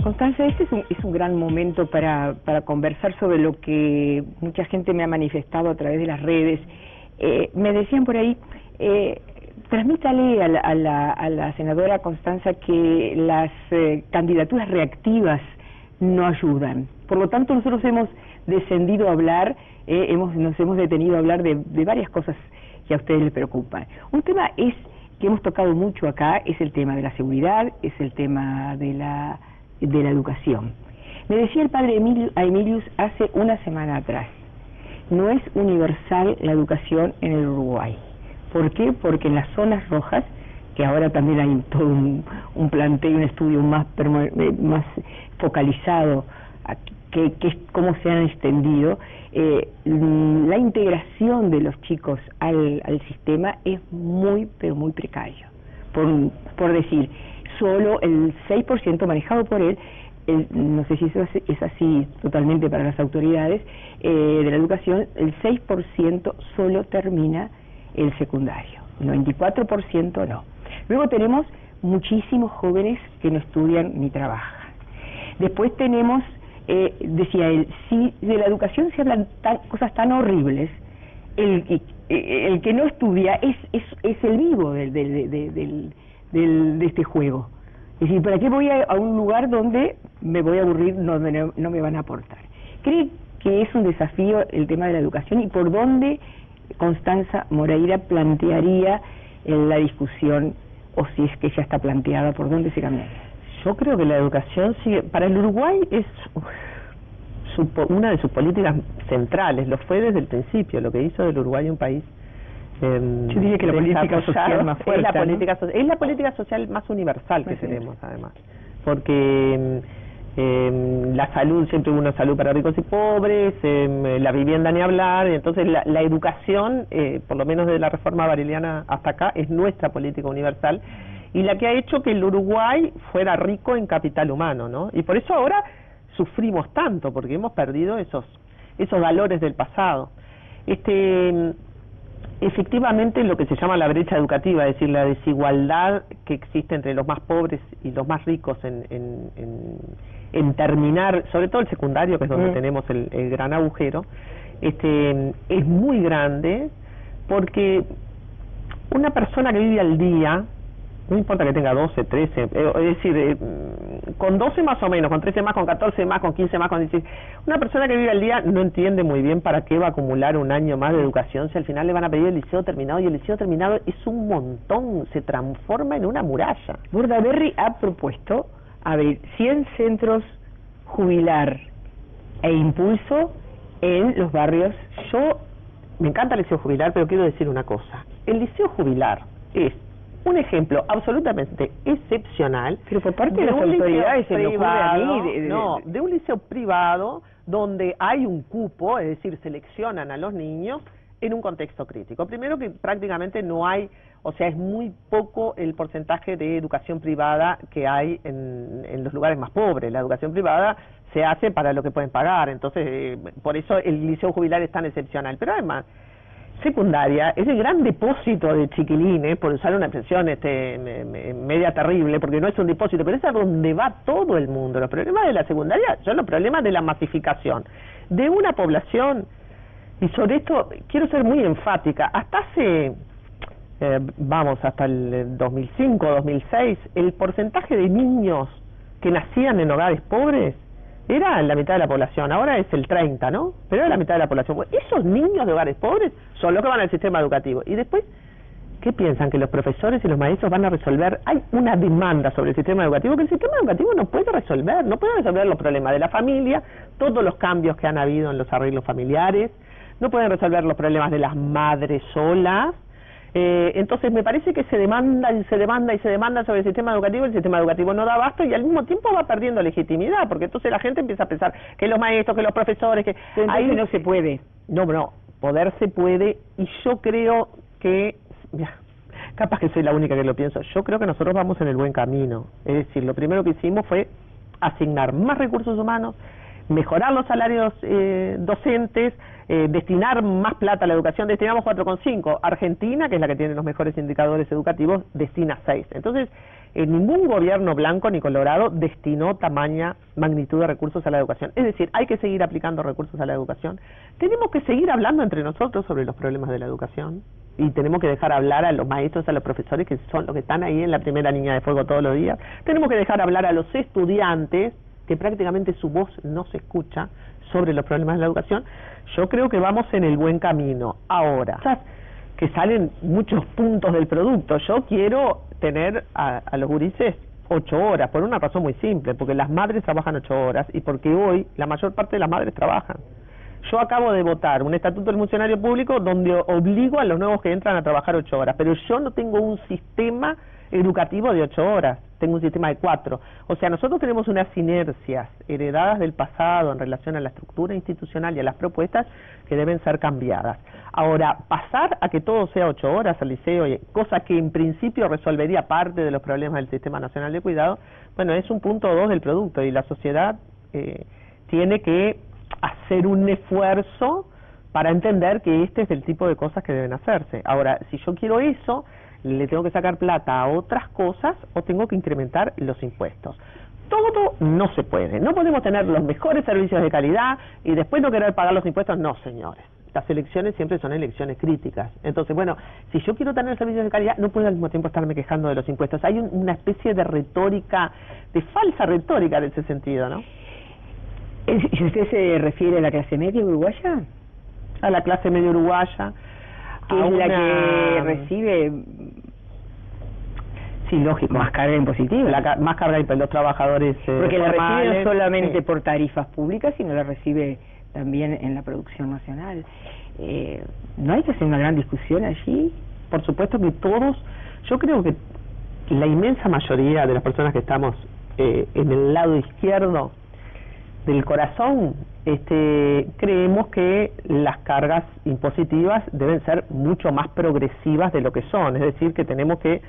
Constanza, este es un gran momento para conversar sobre lo que mucha gente me ha manifestado a través de las redes. Me decían por ahí, transmítale a la senadora Constanza que las candidaturas reactivas no ayudan. Por lo tanto, nosotros hemos descendido a hablar, nos hemos detenido a hablar de varias cosas que a ustedes les preocupan. Un tema que hemos tocado mucho acá es el tema de la seguridad, es el tema de la educación. Me decía el padre Emilius hace una semana atrás, no es universal la educación en el Uruguay. ¿Por qué? Porque en las zonas rojas, que ahora también hay todo un planteo, un estudio más focalizado, que es cómo se han extendido, la integración de los chicos al sistema es muy, pero muy precario. Por decir, solo el 6% manejado por él, no sé si eso es así totalmente para las autoridades de la educación, el 6% solo termina el secundario, 94% no. Luego tenemos muchísimos jóvenes que no estudian ni trabajan. Después tenemos, decía él, si de la educación se hablan cosas tan horribles, el que no estudia es el vivo de este juego. Es decir, ¿para qué voy a un lugar donde me voy a aburrir, donde no me van a aportar? ¿Cree que es un desafío el tema de la educación y por dónde Constanza Moreira plantearía la discusión, o si es que ya está planteada, por dónde se cambiaría? Yo creo que la educación sigue, para el Uruguay es una de sus políticas centrales, lo fue desde el principio, lo que hizo del Uruguay un país. Yo diría que la política social más fuerte, es la política social más universal que tenemos, además, porque la salud, siempre hubo una salud para ricos y pobres, la vivienda ni hablar, entonces la educación, por lo menos desde la reforma vareliana hasta acá, es nuestra política universal y la que ha hecho que el Uruguay fuera rico en capital humano, ¿no? Y por eso ahora sufrimos tanto, porque hemos perdido esos valores del pasado. Efectivamente, lo que se llama la brecha educativa, es decir, la desigualdad que existe entre los más pobres y los más ricos en terminar, sobre todo el secundario, que es donde tenemos el gran agujero, es muy grande, porque una persona que vive al día, no importa que tenga 12, 13, es decir, con 12 más o menos, con 13 más, con 14 más, con 15 más, con 16, una persona que vive al día no entiende muy bien para qué va a acumular un año más de educación si al final le van a pedir el liceo terminado, y el liceo terminado es un montón, se transforma en una muralla. Bordaberry ha propuesto abrir 100 centros jubilar e impulso en los barrios. Me encanta el liceo jubilar, pero quiero decir una cosa, el liceo jubilar es un ejemplo absolutamente excepcional, pero por parte de las autoridades privado, de un liceo privado donde hay un cupo, es decir, seleccionan a los niños en un contexto crítico. Primero, que prácticamente no hay, o sea, es muy poco el porcentaje de educación privada que hay en los lugares más pobres. La educación privada se hace para lo que pueden pagar, entonces por eso el liceo jubilar es tan excepcional. Pero además, secundaria es el gran depósito de chiquilines, por usar una expresión media terrible, porque no es un depósito, pero es a donde va todo el mundo. Los problemas de la secundaria son los problemas de la masificación de una población, y sobre esto quiero ser muy enfática. Hasta hasta el 2005, 2006, el porcentaje de niños que nacían en hogares pobres era la mitad de la población, ahora es el 30, ¿no? Pero era la mitad de la población. Bueno, esos niños de hogares pobres son los que van al sistema educativo. Y después, ¿qué piensan? ¿Que los profesores y los maestros van a resolver? Hay una demanda sobre el sistema educativo que el sistema educativo no puede resolver. No puede resolver los problemas de la familia, todos los cambios que han habido en los arreglos familiares, no pueden resolver los problemas de las madres solas. Entonces me parece que se demanda sobre el sistema educativo no da abasto, y al mismo tiempo va perdiendo legitimidad, porque entonces la gente empieza a pensar que los maestros, que los profesores, que ahí no se puede. No, poder se puede, y yo creo que, capaz que soy la única que lo pienso, yo creo que nosotros vamos en el buen camino. Es decir, lo primero que hicimos fue asignar más recursos humanos, mejorar los salarios docentes, destinar más plata a la educación. Destinamos 4,5. Argentina, que es la que tiene los mejores indicadores educativos, destina 6. Entonces, ningún gobierno blanco ni colorado destinó tamaña magnitud de recursos a la educación. Es decir, hay que seguir aplicando recursos a la educación. Tenemos que seguir hablando entre nosotros sobre los problemas de la educación y tenemos que dejar hablar a los maestros, a los profesores, que son los que están ahí en la primera línea de fuego todos los días. Tenemos que dejar hablar a los estudiantes, que prácticamente su voz no se escucha sobre los problemas de la educación. Yo creo que vamos en el buen camino. Ahora, que salen muchos puntos del producto. Yo quiero tener a los gurises 8 horas, por una razón muy simple, porque las madres trabajan 8 horas y porque hoy la mayor parte de las madres trabajan. Yo acabo de votar un estatuto del funcionario público donde obligo a los nuevos que entran a trabajar 8 horas, pero yo no tengo un sistema educativo de 8 horas, tengo un sistema de 4. O sea, nosotros tenemos unas inercias heredadas del pasado en relación a la estructura institucional y a las propuestas que deben ser cambiadas. Ahora, pasar a que todo sea 8 horas al liceo, cosa que en principio resolvería parte de los problemas del Sistema Nacional de Cuidado, bueno, es un punto 2 del producto y la sociedad tiene que hacer un esfuerzo para entender que este es el tipo de cosas que deben hacerse. Ahora, si yo quiero eso, le tengo que sacar plata a otras cosas o tengo que incrementar los impuestos. Todo no se puede. No podemos tener los mejores servicios de calidad y después no querer pagar los impuestos. No, señores. Las elecciones siempre son elecciones críticas. Entonces, bueno, si yo quiero tener servicios de calidad, no puedo al mismo tiempo estarme quejando de los impuestos. Hay una especie de retórica, de falsa retórica en ese sentido, ¿no? ¿Y usted se refiere a la clase media uruguaya? A la clase media uruguaya, que es la que recibe, sí, lógico, más carga impositiva, más carga de los trabajadores porque la formales, recibe no solamente sí, por tarifas públicas, sino la recibe también en la producción nacional. ¿No hay que hacer una gran discusión allí? Por supuesto que todos, yo creo que la inmensa mayoría de las personas que estamos en el lado izquierdo del corazón, creemos que las cargas impositivas deben ser mucho más progresivas de lo que son, es decir, que tenemos que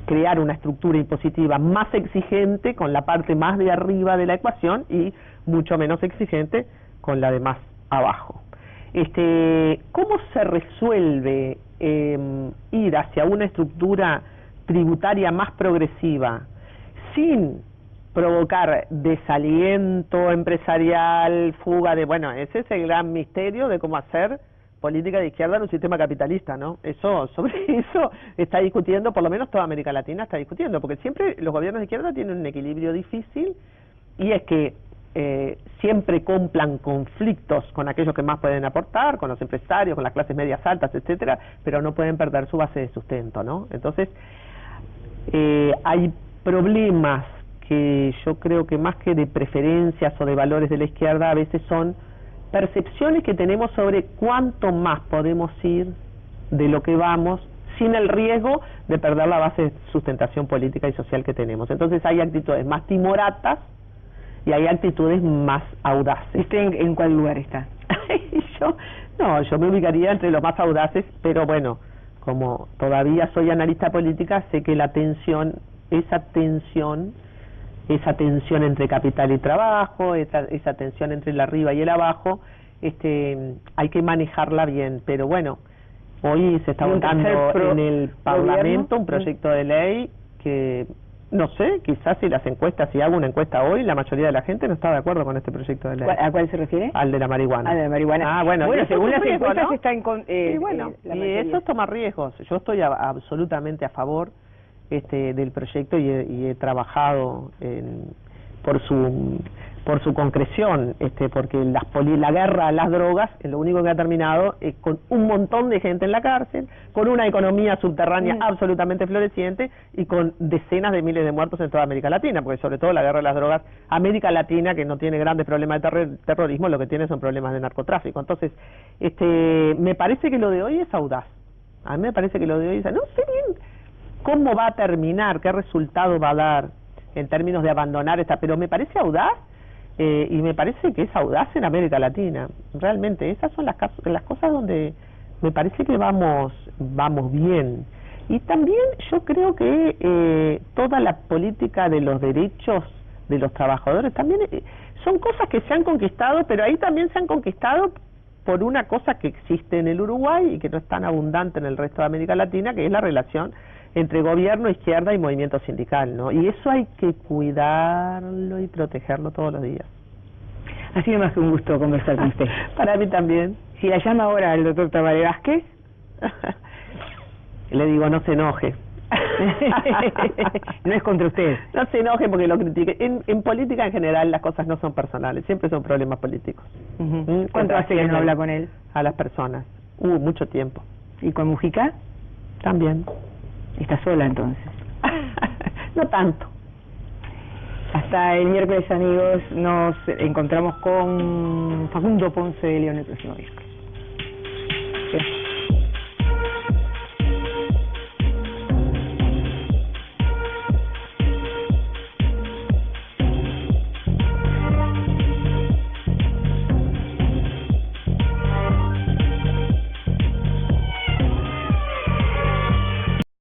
crear una estructura impositiva más exigente con la parte más de arriba de la ecuación y mucho menos exigente con la de más abajo. ¿Cómo se resuelve ir hacia una estructura tributaria más progresiva sin provocar desaliento empresarial, fuga de... Bueno, ese es el gran misterio de cómo hacer política de izquierda en un sistema capitalista, ¿no? Sobre eso está discutiendo, por lo menos toda América Latina está discutiendo, porque siempre los gobiernos de izquierda tienen un equilibrio difícil y es que siempre cumplan conflictos con aquellos que más pueden aportar, con los empresarios, con las clases medias altas, etcétera, pero no pueden perder su base de sustento, ¿no? Entonces, hay problemas que yo creo que más que de preferencias o de valores de la izquierda, a veces son percepciones que tenemos sobre cuánto más podemos ir de lo que vamos sin el riesgo de perder la base de sustentación política y social que tenemos. Entonces hay actitudes más timoratas y hay actitudes más audaces. ¿Usted en cuál lugar está? Yo me ubicaría entre los más audaces, pero bueno, como todavía soy analista política, sé que la tensión, esa tensión entre capital y trabajo, esa tensión entre el arriba y el abajo, hay que manejarla bien. Pero bueno, hoy se está votando en el Parlamento un proyecto de ley que, no sé, quizás si las encuestas, si hago una encuesta hoy, la mayoría de la gente no está de acuerdo con este proyecto de ley. ¿A cuál se refiere? Al de la marihuana. Al de la marihuana. Bueno, según las encuestas, ¿no? Está y bueno, y eso es tomar riesgos. Yo estoy absolutamente a favor del proyecto y he trabajado por su concreción, porque la guerra a las drogas lo único que ha terminado es con un montón de gente en la cárcel, con una economía subterránea absolutamente floreciente y con decenas de miles de muertos en toda América Latina, porque sobre todo la guerra de las drogas, América Latina, que no tiene grandes problemas de terrorismo, lo que tiene son problemas de narcotráfico. Entonces, me parece que lo de hoy es audaz. A mí me parece que lo de hoy es... No sé bien cómo va a terminar, qué resultado va a dar en términos de abandonar pero me parece audaz, y me parece que es audaz en América Latina. Realmente, esas son las cosas donde me parece que vamos bien. Y también yo creo que toda la política de los derechos de los trabajadores, también son cosas que se han conquistado, pero ahí también se han conquistado por una cosa que existe en el Uruguay y que no es tan abundante en el resto de América Latina, que es la relación entre gobierno, izquierda y movimiento sindical, ¿no? Y eso hay que cuidarlo y protegerlo todos los días. Ha sido más que un gusto conversar con usted. Para mí también. Si la llama ahora el doctor Tabaré Vázquez, le digo, no se enoje. No es contra usted. No se enoje porque lo critique. En política en general las cosas no son personales, siempre son problemas políticos. ¿Cuánto hace que no habla con él? A las personas. Mucho tiempo. ¿Y con Mujica? También. ¿Está sola entonces? No tanto. Hasta el miércoles, amigos, nos encontramos con Facundo Ponce de León el próximo miércoles. Gracias.